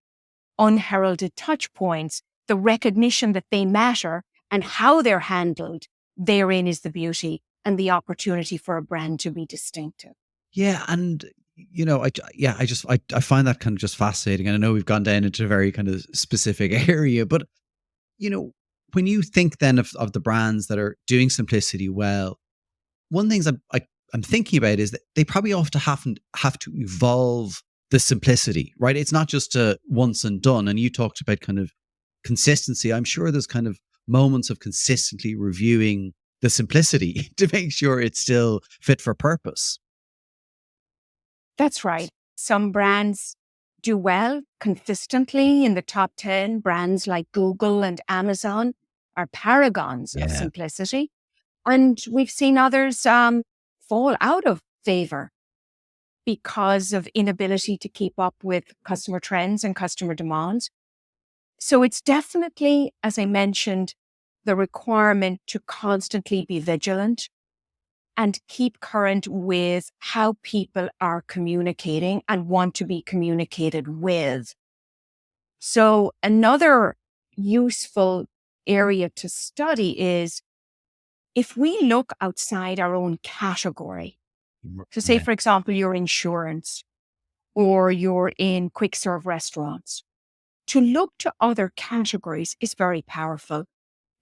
unheralded touch points, the recognition that they matter and how they're handled, therein is the beauty and the opportunity for a brand to be distinctive. Yeah. And, I find that kind of just fascinating. And I know we've gone down into a very kind of specific area, but, when you think then of the brands that are doing simplicity well, one of the things I'm thinking about is that they probably often have to evolve the simplicity, right? It's not just a once and done. And you talked about kind of consistency. I'm sure there's kind of moments of consistently reviewing the simplicity to make sure it's still fit for purpose. That's right. Some brands do well consistently in the top 10. Brands like Google and Amazon are paragons of simplicity. And we've seen others fall out of favor because of inability to keep up with customer trends and customer demands. So it's definitely, as I mentioned, the requirement to constantly be vigilant and keep current with how people are communicating and want to be communicated with. So another useful area to study is if we look outside our own category. So say, for example, you're insurance or you're in quick serve restaurants. To look to other categories is very powerful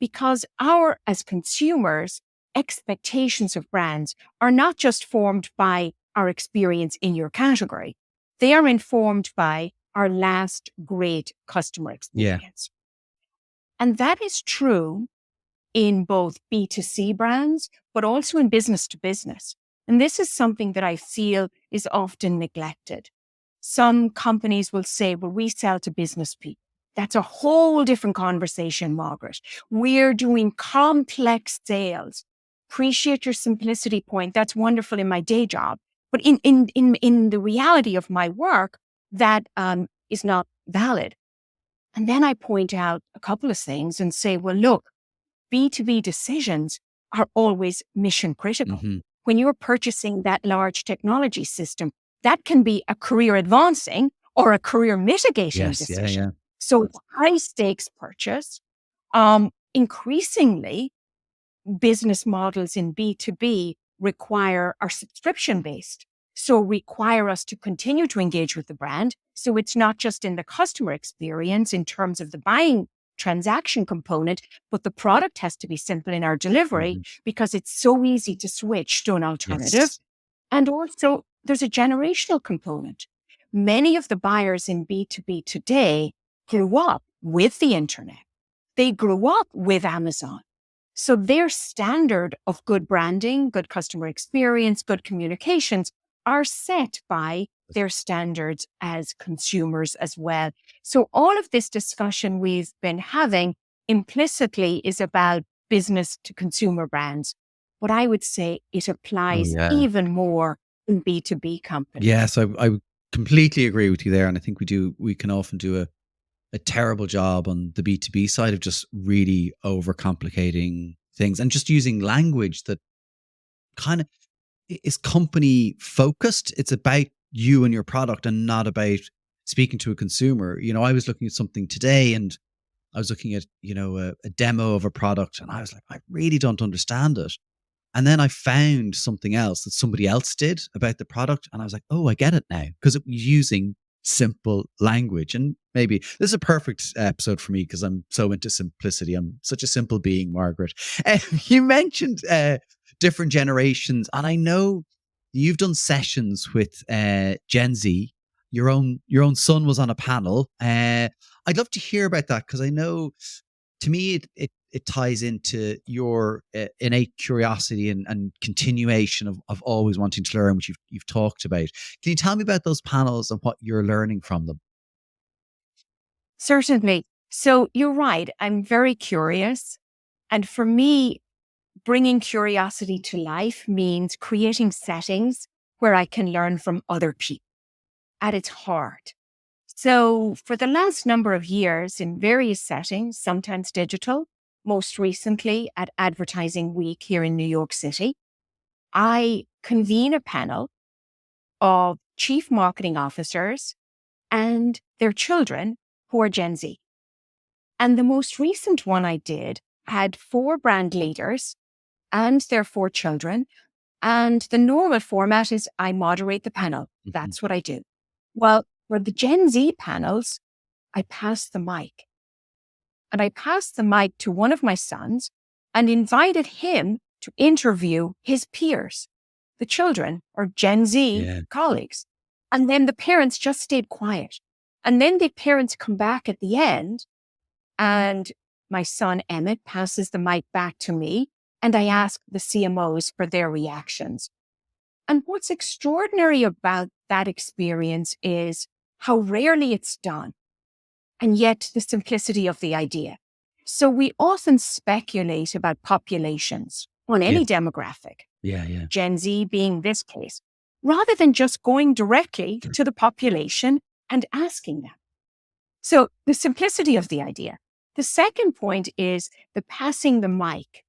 because as consumers, expectations of brands are not just formed by our experience in your category. They are informed by our last great customer experience. And that is true in both B2C brands, but also in business to business. And this is something that I feel is often neglected. Some companies will say, well, we sell to business people. That's a whole different conversation, Margaret. We're doing complex sales. Appreciate your simplicity point. That's wonderful in my day job. But in the reality of my work, that is not valid. And then I point out a couple of things and say, well, look, B2B decisions are always mission critical. when you're purchasing that large technology system, that can be a career advancing or a career mitigating decision. So it's a high stakes purchase. Increasingly, business models in B2B are subscription based. So require us to continue to engage with the brand. So it's not just in the customer experience in terms of the buying transaction component, but the product has to be simple in our delivery because it's so easy to switch to an alternative. Yes. And also there's a generational component. Many of the buyers in B2B today grew up with the internet. They grew up with Amazon. So their standard of good branding, good customer experience, good communications are set by their standards as consumers as well. So all of this discussion we've been having implicitly is about business to consumer brands. But I would say it applies even more in B2B companies. Yes, I completely agree with you there. And I think we can often do a terrible job on the B2B side of just really overcomplicating things and just using language that kind of is company focused. It's about you and your product and not about speaking to a consumer. I was looking at something today and I was looking at, a demo of a product and I was like, I really don't understand it. And then I found something else that somebody else did about the product. And I was like, oh, I get it now, because it was using simple language. And maybe this is a perfect episode for me because I'm so into simplicity. I'm such a simple being, Margaret. You mentioned different generations. And I know you've done sessions with Gen Z. Your own son was on a panel. I'd love to hear about that because I know, to me, it ties into your innate curiosity and continuation of always wanting to learn, which you've talked about. Can you tell me about those panels and what you're learning from them? Certainly. So you're right. I'm very curious. And for me, bringing curiosity to life means creating settings where I can learn from other people at its heart. So for the last number of years in various settings, sometimes digital, most recently at Advertising Week here in New York City, I convene a panel of chief marketing officers and their children who are Gen Z. And the most recent one I did had 4 brand leaders and their 4 children. And the normal format is I moderate the panel. That's what I do. Well, for the Gen Z panels, I pass the mic. And I passed the mic to one of my sons and invited him to interview his peers, the children or Gen Z colleagues. And then the parents just stayed quiet. And then the parents come back at the end and my son Emmett passes the mic back to me and I ask the CMOs for their reactions. And what's extraordinary about that experience is how rarely it's done. And yet the simplicity of the idea. So we often speculate about populations on any demographic. Gen Z being this case, rather than just going directly to the population and asking them. So the simplicity of the idea. The second point is the passing the mic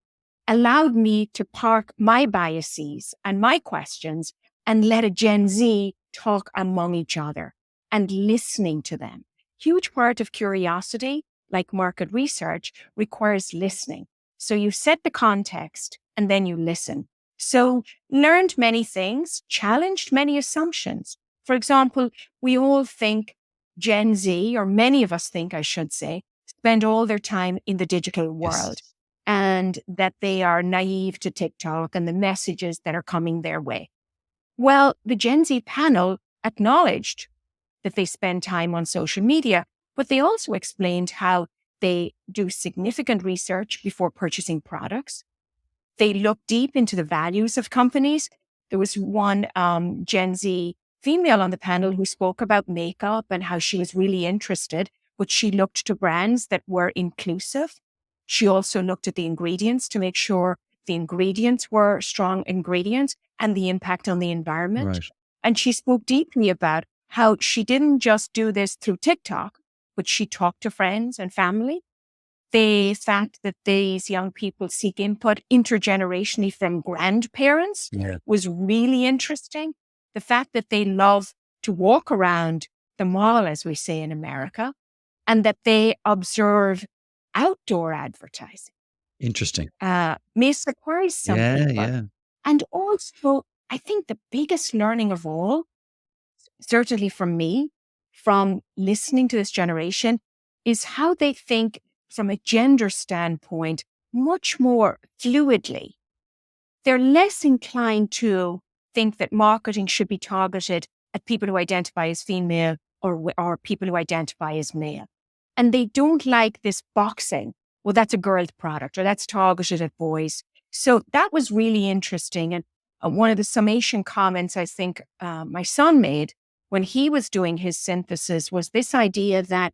allowed me to park my biases and my questions and let a Gen Z talk among each other and listening to them. Huge part of curiosity, like market research, requires listening. So you set the context and then you listen. So learned many things, challenged many assumptions. For example, we all think Gen Z, or many of us think, I should say, spend all their time in the digital world and that they are naive to TikTok and the messages that are coming their way. Well, the Gen Z panel acknowledged that they spend time on social media, but they also explained how they do significant research before purchasing products. They look deep into the values of companies. There was one Gen Z female on the panel who spoke about makeup and how she was really interested, but she looked to brands that were inclusive. She also looked at the ingredients to make sure the ingredients were strong ingredients and the impact on the environment. Right. And she spoke deeply about how she didn't just do this through TikTok, but she talked to friends and family. the fact that these young people seek input intergenerationally from grandparents was really interesting. The fact that they love to walk around the mall, as we say in America, and that they observe outdoor advertising. Interesting. May surprise some people. Yeah. And also, I think the biggest learning of all, certainly from me, from listening to this generation, is how they think from a gender standpoint much more fluidly. They're less inclined to think that marketing should be targeted at people who identify as female or people who identify as male. And they don't like this boxing. Well, that's a girl's product, or that's targeted at boys. So that was really interesting. And one of the summation comments I think my son made when he was doing his synthesis was this idea that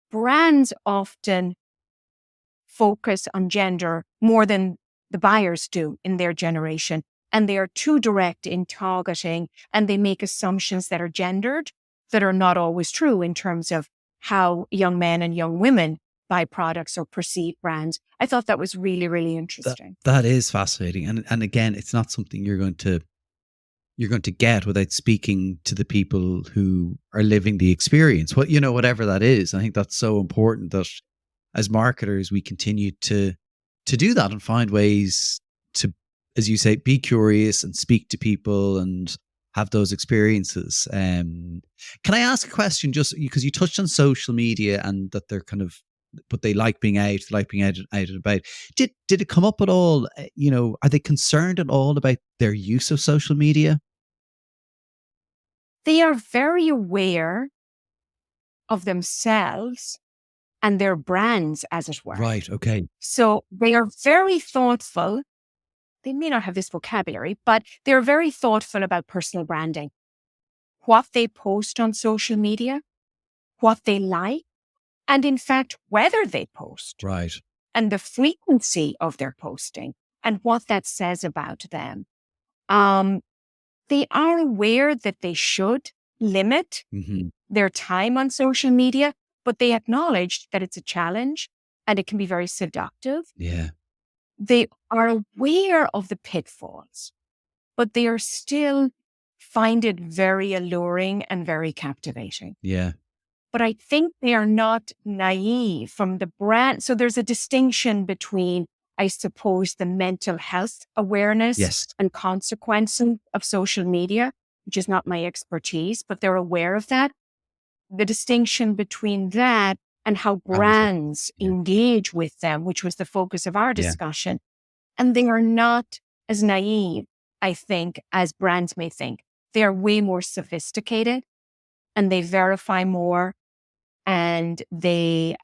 brands often focus on gender more than the buyers do in their generation. And they are too direct in targeting, and they make assumptions that are gendered that are not always true in terms of how young men and young women buy products or perceive brands. I thought that was really, really interesting. That is fascinating. And again, it's not something you're going to get without speaking to the people who are living the experience. Whatever that is. I think that's so important that as marketers, we continue to do that and find ways to, as you say, be curious and speak to people and have those experiences. Can I ask a question, just because you touched on social media and that they're kind of, but they like being out and about. Did it come up at all? Are they concerned at all about their use of social media? They are very aware of themselves and their brands, as it were. Right. Okay. So they are very thoughtful. They may not have this vocabulary, but they're very thoughtful about personal branding. What they post on social media, what they like, and in fact, whether they post. Right. And the frequency of their posting and what that says about them. They are aware that they should limit their time on social media, but they acknowledge that it's a challenge and it can be very seductive. Yeah. They are aware of the pitfalls, but they are still find it very alluring and very captivating. Yeah. But I think they are not naive from the brand. So there's a distinction between, I suppose, the mental health awareness and consequences of social media, which is not my expertise, but they're aware of that. The distinction between that and how brands engage with them, which was the focus of our discussion. And they are not as naive, I think, as brands may think. They are way more sophisticated and they verify more and they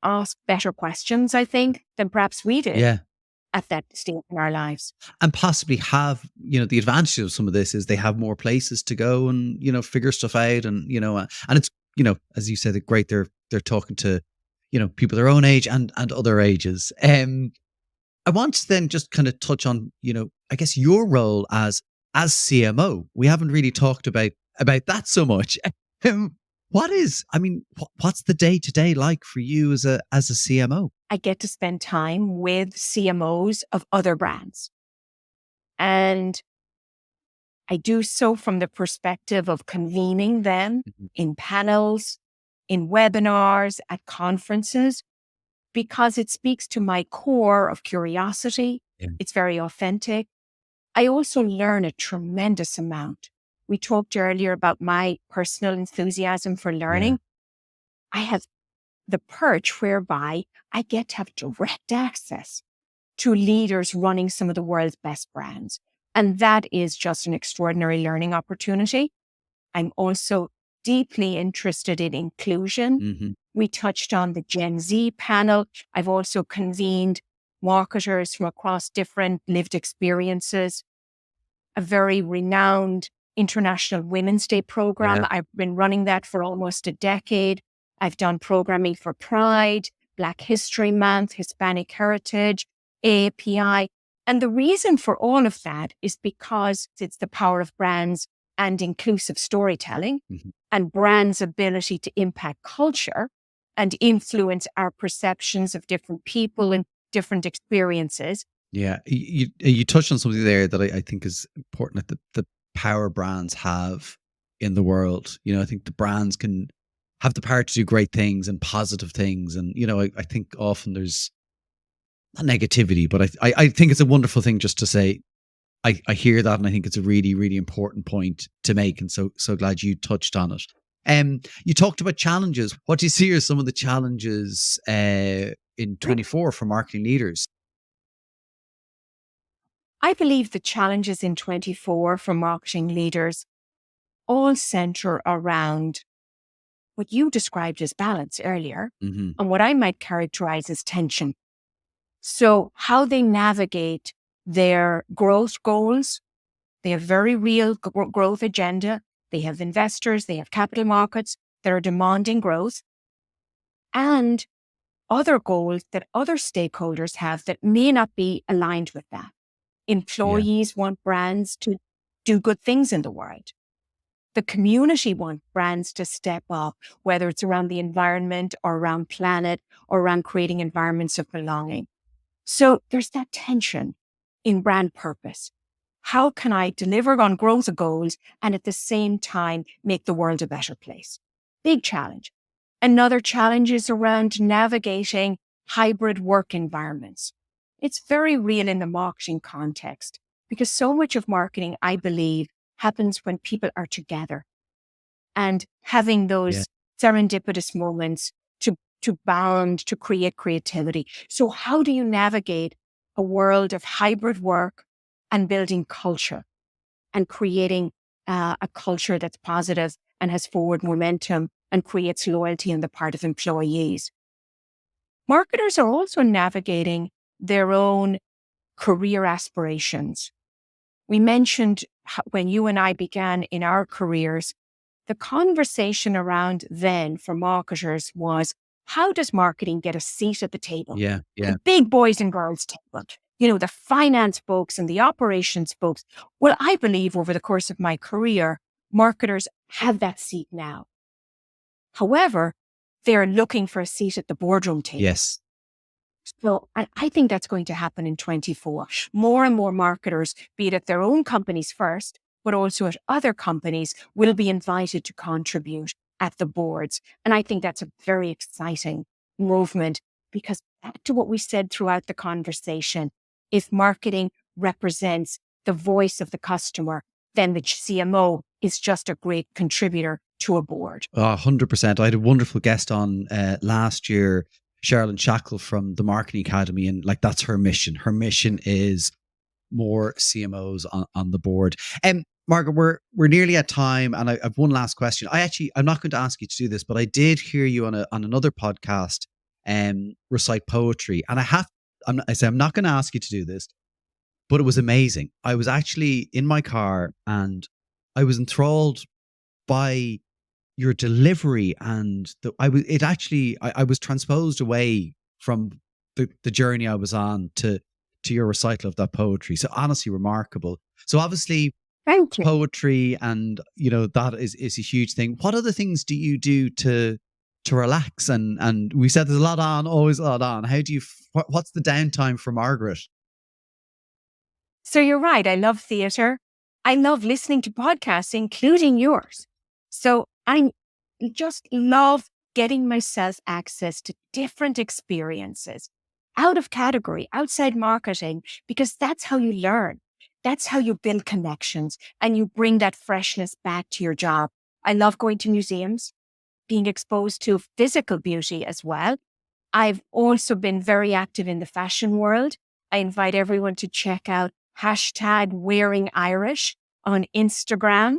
ask better questions, I think, than perhaps we did at that stage in our lives. And possibly have, the advantage of some of this is they have more places to go and, figure stuff out. And, and it's, as you said, great. They're talking to, people their own age and other ages. I want to then just kind of touch on, I guess your role as CMO. We haven't really talked about that so much. What's the day-to-day like for you as a CMO? I get to spend time with CMOs of other brands. And I do so from the perspective of convening them in panels, in webinars, at conferences, because it speaks to my core of curiosity. It's very authentic. I also learn a tremendous amount. We talked earlier about my personal enthusiasm for learning. I have the perch whereby I get to have direct access to leaders running some of the world's best brands. And that is just an extraordinary learning opportunity. I'm also deeply interested in inclusion. We touched on the Gen Z panel. I've also convened marketers from across different lived experiences, a very renowned International Women's Day program. I've been running that for almost a decade. I've done programming for Pride, Black History Month, Hispanic Heritage, AAPI. And the reason for all of that is because it's the power of brands and inclusive storytelling and brands' ability to impact culture and influence our perceptions of different people and different experiences. Yeah, you touched on something there that I think is important, that the power brands have in the world. I think the brands can have the power to do great things and positive things. And, I think often there's not negativity, but I think it's a wonderful thing just to say, I hear that, and I think it's a really, really important point to make. And so glad you touched on it. You talked about challenges. What do you see are some of the challenges in 24 for marketing leaders? I believe the challenges in 24 for marketing leaders all center around what you described as balance earlier, Mm-hmm. and what I might characterize as tension. So how they navigate their growth goals. They have very real growth agenda. They have investors, they have capital markets that are demanding growth, and other goals that other stakeholders have that may not be aligned with that. Employees want brands to do good things in the world. The community want brands to step up, whether it's around the environment or around planet or around creating environments of belonging. So there's that tension in brand purpose. How can I deliver on growth goals and at the same time make the world a better place? Big challenge. Another challenge is around navigating hybrid work environments. It's very real in the marketing context because so much of marketing, I believe, happens when people are together and having those serendipitous moments to bound, to create creativity. So how do you navigate a world of hybrid work and building culture and creating a culture that's positive and has forward momentum and creates loyalty on the part of employees? Marketers are also navigating their own career aspirations. We mentioned when you and I began in our careers, the conversation around then for marketers was, how does marketing get a seat at the table? Yeah. The big boys and girls table, the finance folks and the operations folks. Well, I believe over the course of my career, marketers have that seat now. However, they're looking for a seat at the boardroom table. Yes. So I think that's going to happen in 24. More and more marketers, be it at their own companies first, but also at other companies, will be invited to contribute at the boards. And I think that's a very exciting movement because back to what we said throughout the conversation, if marketing represents the voice of the customer, then the CMO is just a great contributor to a board. 100%. I had a wonderful guest on last year, Sherilyn Shackle from the Marketing Academy, and that's her mission. Her mission is more CMOs on the board. Margaret, we're nearly at time, and I have one last question. I'm not going to ask you to do this, but I did hear you on another podcast recite poetry, and I'm not going to ask you to do this, but it was amazing. I was actually in my car and I was enthralled by your delivery, and I was transposed away from the journey I was on to your recital of that poetry. So honestly, remarkable. So obviously, Thank you. Poetry, and that is a huge thing. What other things do you do to relax? And we said there's a lot on, always a lot on. How do you? What's the downtime for Margaret? So you're right. I love theater. I love listening to podcasts, including yours. So I just love getting myself access to different experiences out of category, outside marketing, because that's how you learn. That's how you build connections and you bring that freshness back to your job. I love going to museums, being exposed to physical beauty as well. I've also been very active in the fashion world. I invite everyone to check out #WearingIrish on Instagram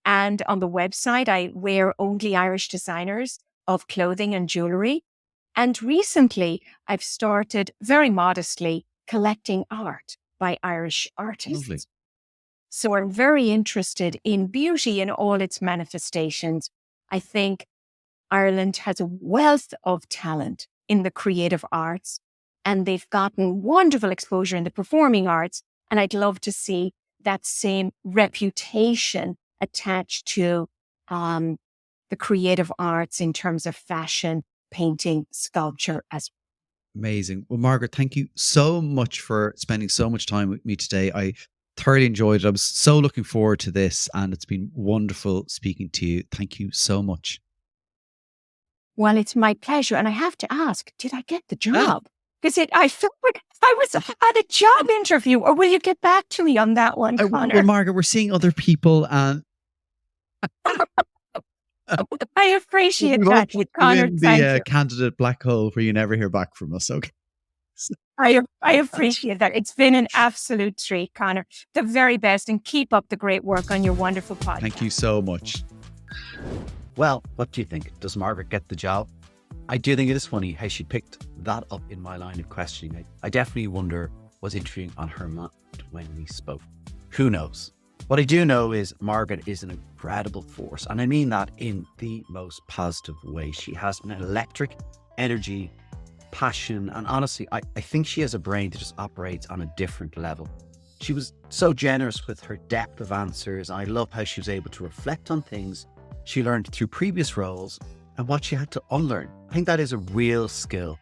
and on the website. I wear only Irish designers of clothing and jewelry. And recently, I've started very modestly collecting art by Irish artists. Lovely. So I'm very interested in beauty in all its manifestations. I think Ireland has a wealth of talent in the creative arts, and they've gotten wonderful exposure in the performing arts. And I'd love to see that same reputation attached to the creative arts in terms of fashion painting, sculpture as Amazing. Well, Margaret, thank you so much for spending so much time with me today. I thoroughly enjoyed it. I was so looking forward to this, and it's been wonderful speaking to you. Thank you so much. well. It's my pleasure. And I have to ask, did I get the job? Because I felt like I was at a job interview. Or will you get back to me on that one, Connor? Well, Margaret, we're seeing other people, and I appreciate we that, won't put you Connor. in Thank the you. candidate black hole where you never hear back from us. Okay. I appreciate that. It's been an absolute treat, Connor. The very best, and keep up the great work on your wonderful podcast. Thank you so much. Well, what do you think? Does Margaret get the job? I do think it is funny how she picked that up in my line of questioning. I definitely wonder, was interviewing on her mind when we spoke? Who knows? What I do know is Margaret is an incredible force, and I mean that in the most positive way. She has an electric energy, passion, and honestly, I think she has a brain that just operates on a different level. She was so generous with her depth of answers. I love how she was able to reflect on things she learned through previous roles and what she had to unlearn. I think that is a real skill.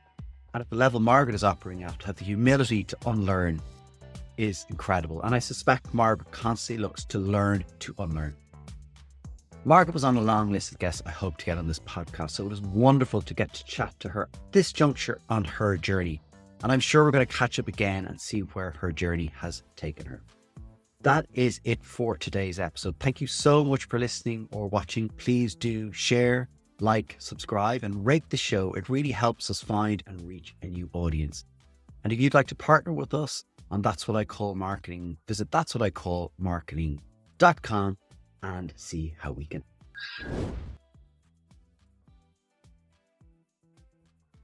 And at the level Margaret is operating at, to have the humility to unlearn is incredible. And I suspect Margaret constantly looks to learn to unlearn. Margaret was on a long list of guests I hope to get on this podcast, so it was wonderful to get to chat to her at this juncture on her journey. And I'm sure we're going to catch up again and see where her journey has taken her. That is it for today's episode. Thank you so much for listening or watching. Please do share, like, subscribe, and rate the show. It really helps us find and reach a new audience. And if you'd like to partner with us on That's What I Call Marketing, visit that'swhaticallmarketing.com and see how we can.